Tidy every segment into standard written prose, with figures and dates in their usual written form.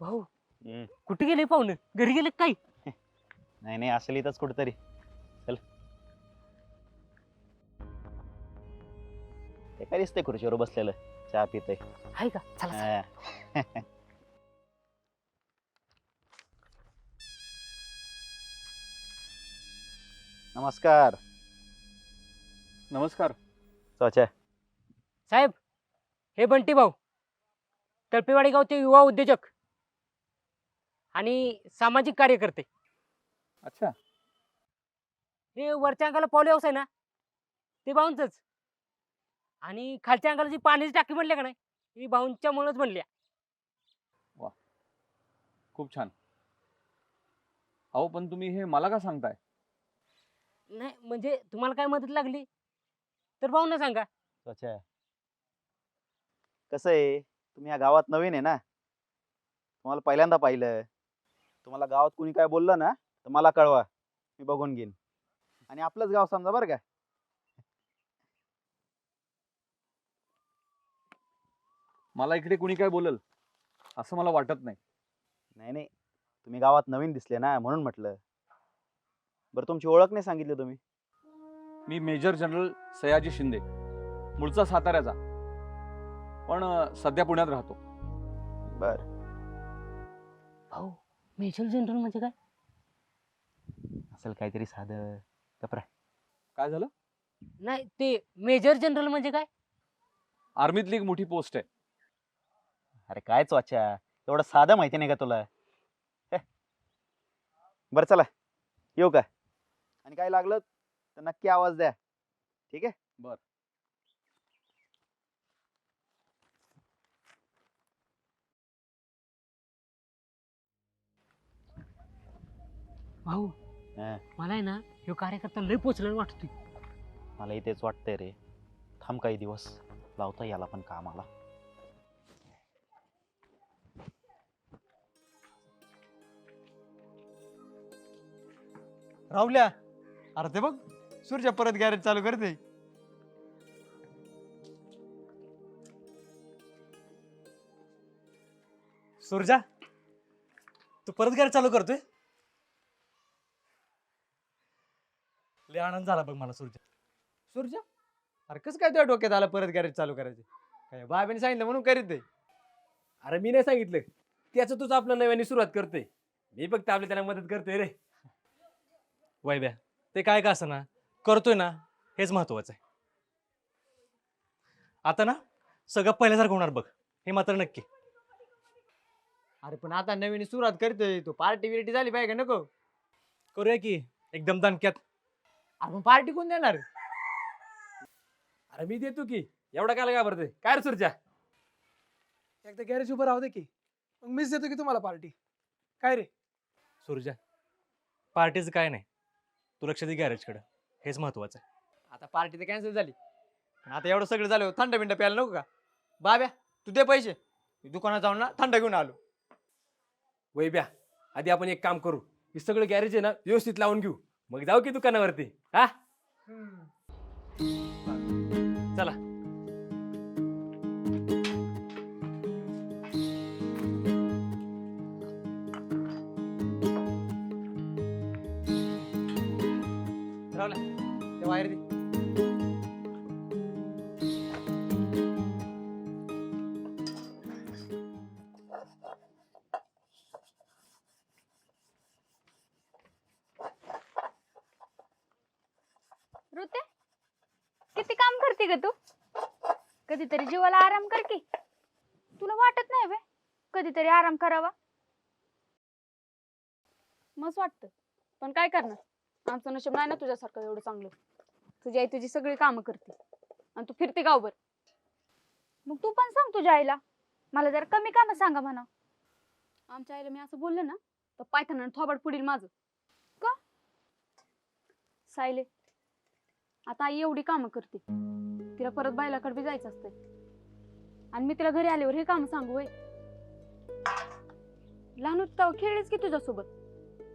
भाऊ कुठे गेले पाहुणे? घरी गेले काय? नाही नाही, असेल इथंच कुठतरी. चल. ते काय दिसतंय खुर्चीवर बसलेलं, चहा पितंय. आहे का? चला चला. हा. नमस्कार. नमस्कार. चचा. साहेब, हे बंटी भाऊ, तळपेवाडी गावचे युवा उद्योजक आणि सामाजिक कार्यकर्ते. अच्छा. हे वरच्या अंगाला पावले व्यवसाय ना, ते भाऊंचंच. आणि खालच्या अंगाला जी पाण्याची टाकी म्हणले का नाही, ही भाऊंच्या मुळेच म्हणल्या. खूप छान. अहो पण तुम्ही हे मला का सांगताय? नाही म्हणजे तुम्हाला काय मदत लागली तर भाऊंना सांगा. चचा, कसं आहे, तुम्ही या गावात नवीन आहे ना, तुम्हाला पहिल्यांदा पाहिलं. तुम्हाला गावात कुणी काय बोललं ना तर मला कळवा, मी बघून घेईन. आणि आपलंच गाव समजा बरं का. मला इकडे कुणी काय बोलल असं मला वाटत नाही. नाही नाही, तुम्ही गावात नवीन दिसले ना म्हणून म्हटलं. बरं, तुमची ओळख नाही सांगितली तुम्ही. मी मेजर जनरल सयाजी शिंदे, मूळचा साताऱ्याचा, पण सध्या पुण्यात राहतो. बर. भाऊ, मेजर जनरल म्हणजे काय? असेल काहीतरी साधं कपरा. काय झालं? नाही, ते मेजर जनरल म्हणजे काय? आर्मीतली एक मोठी पोस्ट आहे. अरे काय चोच्या, एवढं साधं माहिती नाही का तुला? हे. बरं चला, येऊ का? आणि काय लागलं तर नक्की आवाज द्या, ठीक आहे? बर. भाऊ, हा, मला आहे ना हे कार्यकर्ता लय पोचलेलं वाटतोय. मलाही तेच वाटतंय रे. थांब काही दिवस, लावता याला पण कामाला. राहुल्या, अरे ते बघ सूर्या परत गॅरेज चालू करते. सूर्या, तू परत गॅरेज चालू करतोय? लय आनंद झाला बघ मला सूर्या. सूर्या, अरे कसं काय तुझ्या डोक्यात आलं परत गॅरेज चालू करायचे? काय बाबांनी सांगितलं म्हणून करीत आहे? अरे मी नाही सांगितलं, त्याचं तुझं आपलं नव्याने सुरुवात करतोय. मी फक्त आपल्या त्याला मदत करतोय रे. वैभ्या, ते काय का असं ना करतोय ना, हेच महत्वाचं आहे. आता ना सगळं पहिल्यासारखं होणार बघ, हे मात्र नक्की. अरे पण आता नवीन सुरुवात करतोय तो, पार्टी बिर्टी झाली पाहिजे का नको? करूया की एकदम दणक्यात. अरे पण पार्टी कोण देणार? अरे मी देतो की, एवढा काय घाबरतोय? काय रे सुरच्या? एकदा गॅरेज उभं राहू दे की, मग मीच देतो की तुम्हाला पार्टी. काय रे? सूर्या, पार्टीचं काय नाही, तू लक्ष दे गॅरेजकडे, हेच महत्वाचं आहे. आता पार्टी तर कॅन्सल झाली, पण आता एवढं सगळं झालं, थंड बिंड प्यायला नको का? बाब्या, तू दे पैसे, मी दुकानात जाऊन ना थंड घेऊन आलो. वैब्या, आधी आपण एक काम करू, हे सगळं गॅरेज आहे ना व्यवस्थित लावून घेऊ, मग जाऊ की दुकानावरती. हा चला. राहुल्या, ते बाहेर दे. ऋते, किती काम करते ग तू? कधीतरी जीवाला आराम कर की. तुला वाटत नाही बे कधीतरी आराम करावा? मस्त वाटतं, पण काय करणार, आमचं नशीब नाही ना तुझ्यासारखं एवढं चांगलं. तुझी आई तुझी सगळी कामं करते आणि तू फिरते गावभर. मग तू पण सांग तुझ्या आईला, मला जरा कमी कामं सांगा म्हणा. आमच्या आईला मी असं बोललं ना तर पायथानानं थोबाड पुढील माझं. का सायले, आता आई एवढी कामं करते, तिला परत बायलाकडे बी जायचं असतंय, आणि मी तिला घरी आल्यावर हे काम सांगू होय? लहान होती तेव्हा खेळलीच की तुझ्यासोबत,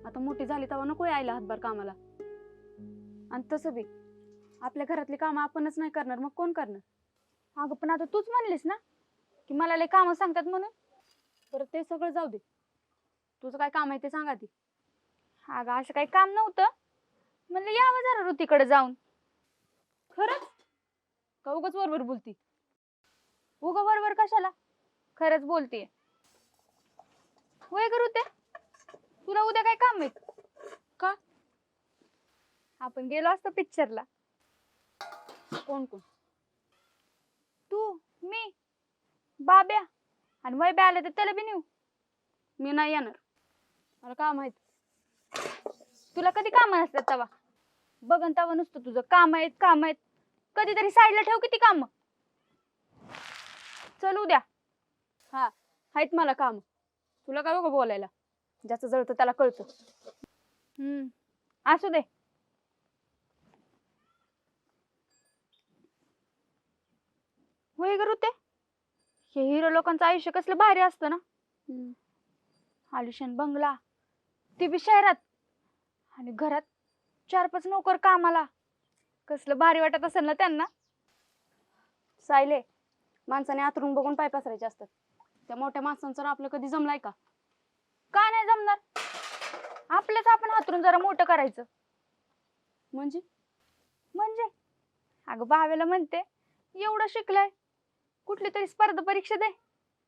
आता मोठी झाली तेव्हा नको यायला हातभार कामाला. आणि तसं बी आपल्या घरातली कामं आपणच नाही करणार, मग कोण करणार? अगं पण आता तूच म्हणलीस ना की मला लय कामं सांगतात म्हणून. बरं ते सगळं जाऊ दे, तुझं काय काम आहे ते सांगा ती. अगं असं काही काम नव्हतं, म्हणलं यावं जरा ऋतीकडे जाऊन. खरंच का उगाच वरवर बोलती? उगा वरवर कशाला, खरंच बोलतीये. होय ग ऋते, तुला उद्या काय काम आहे का? आपण गेलो असतो पिक्चरला. कोण कोण? तू, मी, बाब्या आणि वैब्या आले तर त्याला बी नेऊ. मी नाही येणार, मला काम आहेत. तुला कधी काम नसतात तवा? बघन तवा नुसतं तुझं काम आहेत काम आहेत. कधीतरी साईडला ठेव किती काम. चल उद्या. हा आहेत मला काम. तुला काय बघ बोलायला, ज्याचं जळतं त्याला कळतं. असू दे. होय ग ऋते, हे हिरो लोकांचं आयुष्य कसलं भारी असतं ना. आलिशान बंगला, ते बी शहरात, आणि घरात 4-5 नोकर कामाला. कसलं भारी वाटत असेल ना त्यांना. सायले, माणसाने आतरून बघून पाय पसरायचे असतात. त्या मोठ्या माणसांचं आपलं कधी जमलाय का? का नाही जमणार? आपल्याच आपण हातरून जरा मोठं करायचं. म्हणजे म्हणजे अगं भावेला म्हणते, एवढं शिकलाय, कुठली तरी स्पर्धा परीक्षा दे,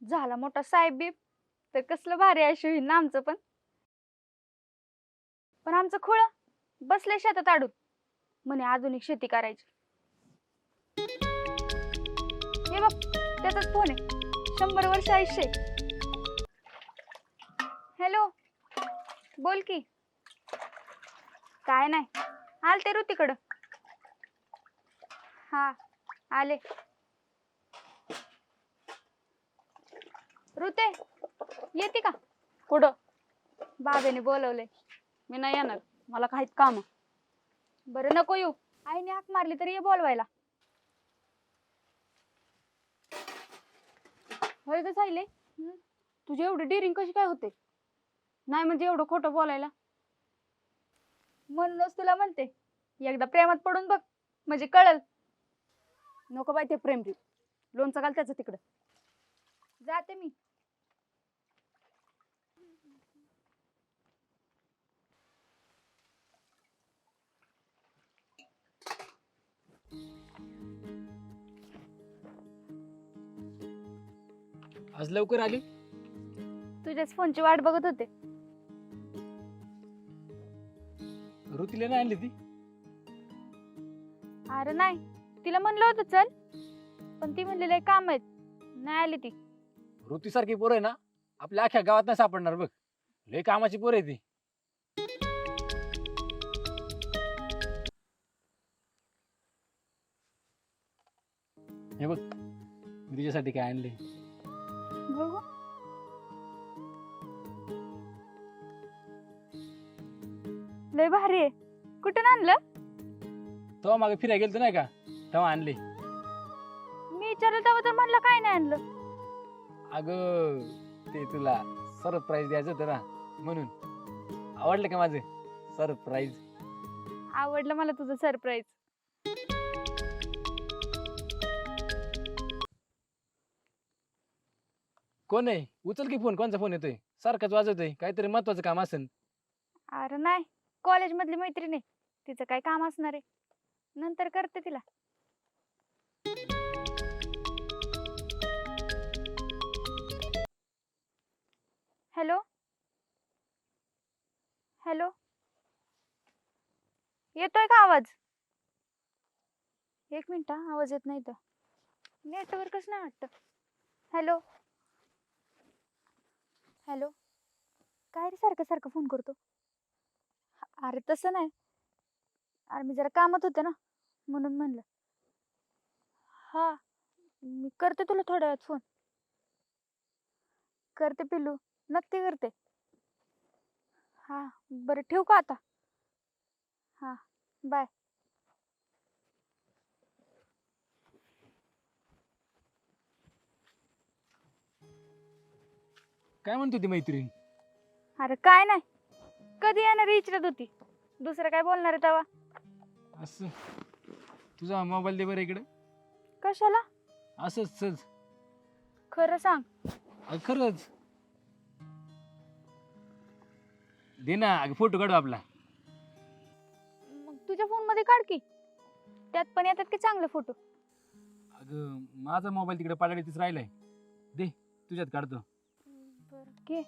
झाला मोठा साहेब बीब, तर कसलं भारी आयुष्य होईल ना आमचं पण. पण आमचं खुळ बसले शेतात अडून, म्हणे आधुनिक शेती करायची. हे बघ त्याचाच फोन आहे, 100 वर्ष आयुष्य. हॅलो, बोल की. काय नाही, आलते ऋतीकडं. हा आले. ऋते येते का? कुठं? बाबेने बोलवले. मी नाही येणार, मला काहीच काम. बरं नको येऊ, आईने हाक मारली तरी ये बोलवायला. होय ग सायले, तुझी एवढी डिरिंग कशी काय होते? नाही म्हणजे एवढं खोटं बोलायला. म्हणूनच तुला म्हणते, एकदा प्रेमात पडून बघ, म्हणजे कळल. नको बाई ते प्रेम रे, लोणचं घाल त्याचं तिकडं. जाते मी. आज लवकर आली? तुझ्याच फोनची वाट बघत होते. ऋतीला नाही आणली ती? अरे नाही, तिला म्हणलं होतं चल, पण ती म्हणलेलं आहे काम आहेत, नाही आली ती. ऋती सारखी पोर आहे ना आपल्या अख्ख्या गावात नाही सापडणार बघ. लय कामाची पोर आहे ती. हे बघ मी तुझ्यासाठी काय आणले. बघू. लय भारी आहे. कुठून आणलं? तेव्हा मागे फिरायला गेलतो नाही का, तेव्हा आणले. मी विचारलं तेव्हा तर म्हणलं काय नाही आणलं. अगं ते तुला सरप्राईज द्यायचं होतं ना, म्हणून. आवडलं का माझं सरप्राईज? आवडलं मला तुझं सरप्राईज. कोण आहे? उचल की फोन. कोणचा फोन येतोय? सारखाच वाजवतोय. काहीतरी महत्वाचं काम असेल. अरे नाही, कॉलेज मधली मैत्रीण आहे, तिचं काय काम असणार आहे, नंतर करते तिला. हॅलो हॅलो, येतोय का आवाज? एक मिनिट हा, आवाज येत नाही तर नेटवर्कच नाही वाटत. हॅलो हॅलो, काय रे सारखं सारखं फोन करतो? अरे तसं नाही, अरे मी जरा कामात होते ना, म्हणून म्हणलं. हा मी करते तुला थोड्या वेळात फोन. करते पिल्लू, नक्की करते. हा बरं ठेवू का आता? हा बाय. काय म्हणतो ती मैत्रीण? अरे काय नाही, कधी येणार विचारत होती, दुसरं काय बोलणार आहे तेव्हा. असं तुझा मोबाईल दे बरं इकडे. कशाला? असंच सहज. खरं सांग. खरंच दे ना अगं फोटो काढू आपला. मग तुझ्या फोन मध्ये काढ की, त्यात पण येतात की चांगले फोटो. अगं माझा मोबाईल तिकडे पाडाडीतच राहिलाय. दे तुझ्यात काढतो. बरं घे.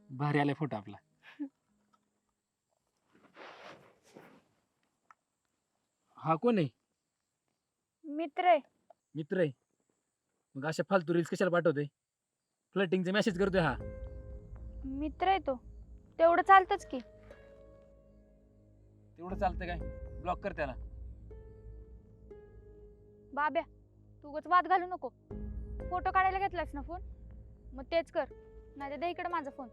भारी आलाय फोटो आपला. हा कोण आहे? मित्र आहे. मित्र आहे? मग अशा फालतू रील्स कशाला पाठवतोय? फ्लटिंगचे मेसेज करतोय हा. मित्र आहे तो, तेवढं चालतच की. तेवढं चालतंय काय? ब्लॉक कर त्याला. बाब्या, तू उगाच वाद घालू नको. फोटो काढायला घेतलास ना फोन, मग तेच कर. नाही दे इकडे माझा फोन.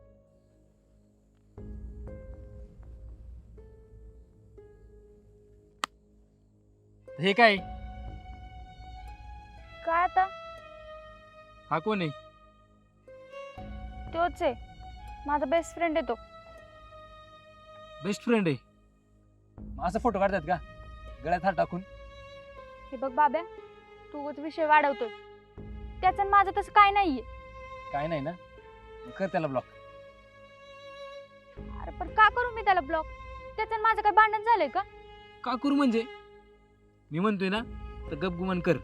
हे काय? काय आता? हा कोण आहे? तोच आहे, माझा बेस्ट फ्रेंड आहे तो. बेस्ट फ्रेंड आहे? मग असं फोटो काढतात का गळ्यात हात टाकून? हे बघ बाब्या, तू उगाच विषय वाढवतोय. त्याचं आणि माझं तसं काय नाहीये. काय नाही ना? मग कर त्याला ब्लॉक. अरे पण का करू मी त्याला ब्लॉक? त्याचं आणि माझं काय भांडण झालंय का? का करू म्हणजे? मी म्हणतोय ना तर गपगुमान कर.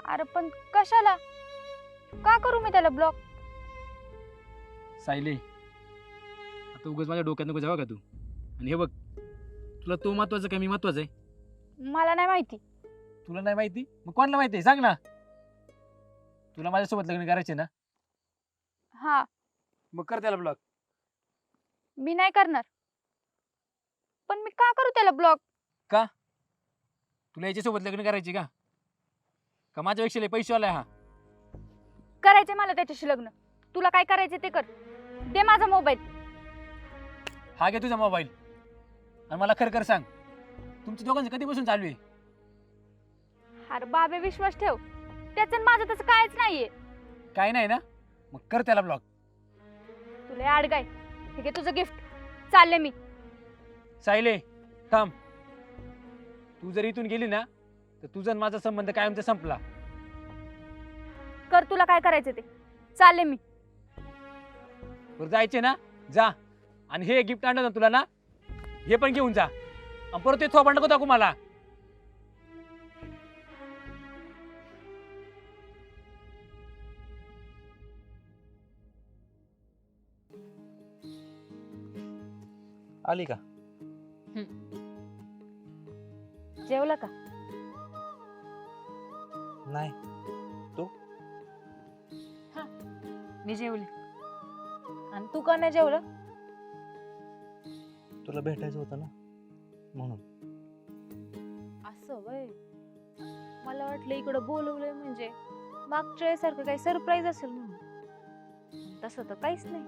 अरे पण कशाला? का करू मी त्याला ब्लॉक? सायले, आता उगाच माझ्या डोक्यात नको जावा का तू. आणि हे बघ, तुला तो महत्वाचा का मी महत्वाचा आहे? मला नाही माहिती. तुला नाही माहिती? मग कोणाला माहिती आहे सांग ना. तुला माझ्यासोबत लग्न करायचे ना? हा, मग कर त्याला ब्लॉक. मी नाही करणार. पण मी का करू त्याला ब्लॉक? तुला याच्यासोबत लग्न करायचे का? का माझ्यापेक्षा लय पैसेवाला आहे हा? करायचंय मला त्याच्याशी लग्न. तुला काय करायचं ते कर. दे माझा मोबाईल. हा घे तुझा मोबाईल. आणि मला खरं खरं सांग, तुमच्या दोघांचं कधीपासून चालू आहे? अरे बाबे, विश्वास ठेव. त्याचं आणि माझं तसं कायच नाहीये. काय नाही ना? मग कर त्याला ब्लॉक. तुला आडगाय. हे घे तुझं गिफ्ट. चालले मी. सायले थांब. तू जर इथून गेली ना तर तुझा आणि माझा संबंध कायमचा संपला. कर तुला काय करायचं ते. चालले मी. बरं जायचे ना जा. आणि हे गिफ्ट आणलं ना तुला ना, हे पण घेऊन जा. आणि परत ते थोबाड नको दाखवू मला. आली का? जेवला का? नाही. मी जेवले. आणि तू का नाही जेवलं? तुला भेटायचं होतं ना म्हणून. असं वय. मला वाटलं इकडं बोलवलंय म्हणजे मागच्या वेळेसारखं काही सरप्राईज असेल म्हणून. तसं तर काहीच नाही.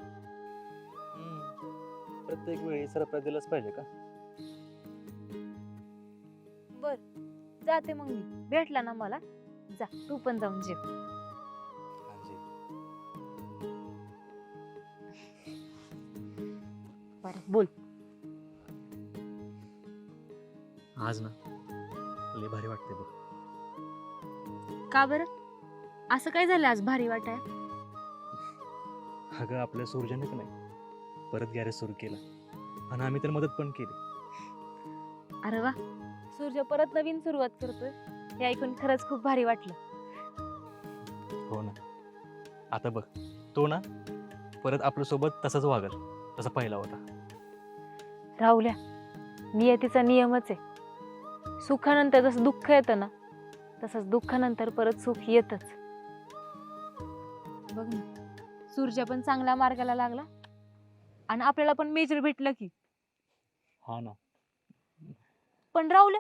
प्रत्येक वेळी सरप्राईज दिलंच पाहिजे का? बर, जाते मग मी. भेटला ना मला, जा तू पण जाऊन जेव. बरं बोल. आज ना लय भारी वाटते बघ. का बरं? असं काय झालं आज भारी वाटाय? अगं आपल्या सूर्याने का नाही परत गॅरेज सुरू केला आणि आम्ही तर मदत पण केली. अरे वा, सूर्य परत नवीन सुरुवात करतोय हे ऐकून खरंच खूप भारी वाटलं. हो ना. आता बघ, तो ना परत आपल्यासोबत तसाच वागल तसा पहिला होता. राहुल्या, नियतीचा नियमच आहे. सुखानंतर जसं दुःख येतं ना, तसंच दुःखानंतर परत सुख येतच. बघ ना, सूर्य पण चांगल्या मार्गाला लागला आणि आपल्याला पण मेजर भेटलं की. हा ना. पण राहुल्या,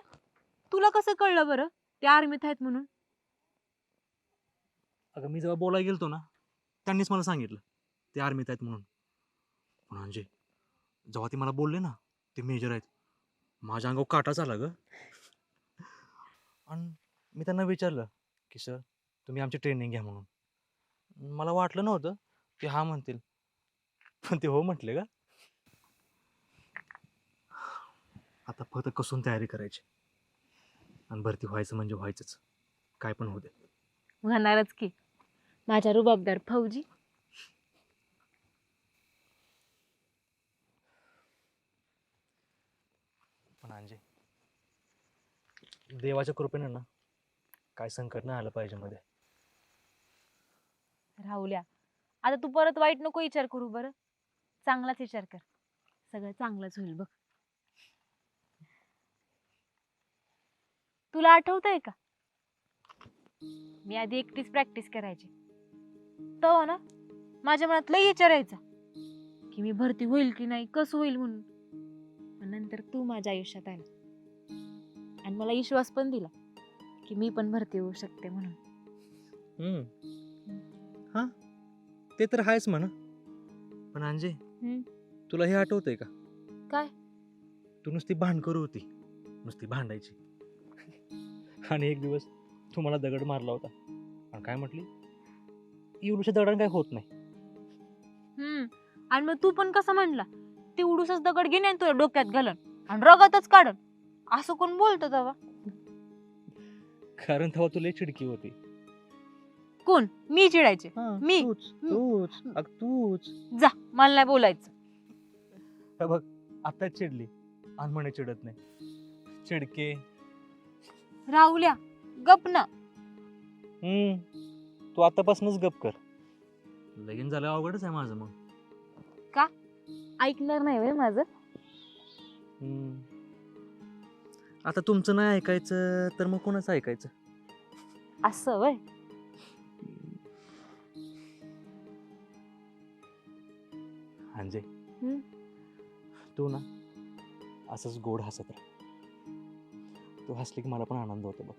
तुला कसं कळलं बरं ते आर्मीत आहेत म्हणून? अगं मी जेव्हा बोलायला गेलतो ना, त्यांनीच मला सांगितलं ते आर्मीत आहेत म्हणून. पण म्हणजे जेव्हा ते मला बोलले ना ते मेजर आहेत, माझ्या अंगावर काटाच आला ग. आणि मी त्यांना विचारलं की सर तुम्ही आमची ट्रेनिंग घ्या म्हणून. मला वाटलं नव्हतं की हा म्हणतील. पण ते हो म्हटले का? आता फक्त कसून तयारी करायची आणि भरती व्हायचं म्हणजे व्हायचंच, काय पण होऊ दे. होणारच की, माझ्या रुबाबदार फौजी. पण अंजे, देवाच्या कृपेने ना काय संकट नाही आलं पाहिजे मध्ये. राहुल्या, आता तू परत वाईट नको विचार करू बरं. चांगलाच विचार कर, सगळं चांगलंच होईल बघ. तुला आठवतंय का, मी आधी एकटीच प्रॅक्टिस करायची तेव्हा ना माझ्या मनात लई विचार यायचा की मी भरती होईल की नाही, कसं होईल म्हणून. पण नंतर तू माझ्या आयुष्यात आला आणि मला विश्वास पण दिला की मी पण भरती होऊ शकते म्हणून. हा, ते तर आहेच म्हणा. पण अंजे, तुला हे आठवतंय का? काय? तू नुसती भांडखोर होती, नुसती भांडायची. आणि एक दिवस तू मला दगड मारला होता आणि काय म्हटली, एवढ्याशा दगडाने काय होत नाही. आणि मग तू पण कसं म्हणला, ते उडूसच दगड घेणे आणि तुझ्या डोक्यात घालन आणि रगतच काढन, असं कोण बोलतो तेव्हा? कारण तेव्हा तू लय चिडकी होती. कोण? मी चिडायचे? मी? तूच. जा, मला नाही बोलायचं. हे बघ, आता चिडली आणि म्हणे चिडत नाही. चिडके. राहुल्या, गप ना. तू आतापासूनच गप कर. लगीन झालं अवघडच आहे माझं मग. का? ऐकणार नाही व्हय माझं? आता तुमचं नाही ऐकायचं तर मग कोणाचं ऐकायचं? असं व्हय? अंजे, तू ना असंच गोड हसत राह. तू हसली की मला पण आनंद होतो बघ.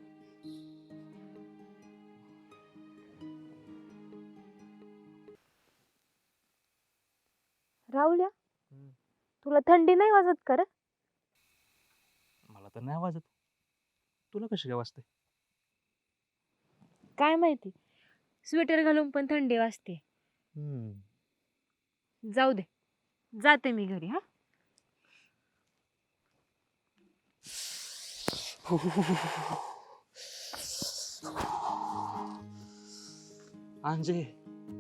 राहुल्या, तुला थंडी नाही वाजत का रे? मला तर नाही वाजत. तुला कशी काय वाजते? काय माहिती, स्वेटर घालून पण थंडी वाजते. जाऊ दे, जाते मी घरी. हा, अंजे,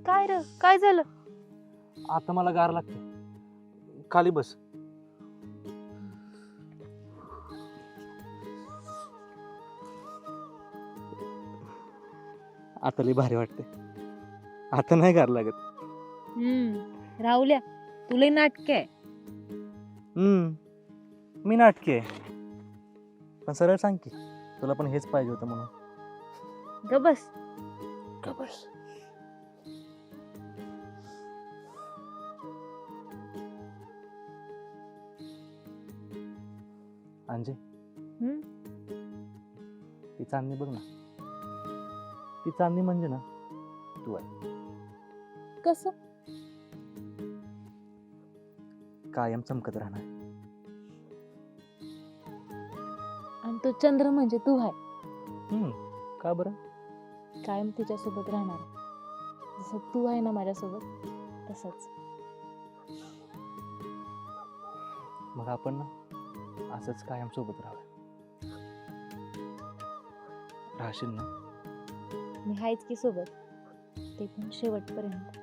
काय रे, काय झालं? आता मला गार लागते. खाली बस. आता लई भारी वाटते. आता नाही गार लागत. राहुल्या, तुला नाटक आहे. मी नाटके आहे. पण सरळ सांग की, तुला पण हेच पाहिजे होतं म्हणून. ग बस. अंजे, ती चांदणी बघ ना. ती चांदणी म्हणजे ना तू आहे. कसं? कायम चमकत राहणार. आणि तो चंद्र म्हणजे तू आहे. का बरं? कायम तिच्यासोबत राहणार. जसं तू आहे ना माझ्यासोबत, तसंच. मग आपण ना असंच कायम सोबत राहावं. राहशील ना? मी हायच की सोबत, ते पण शेवटपर्यंत.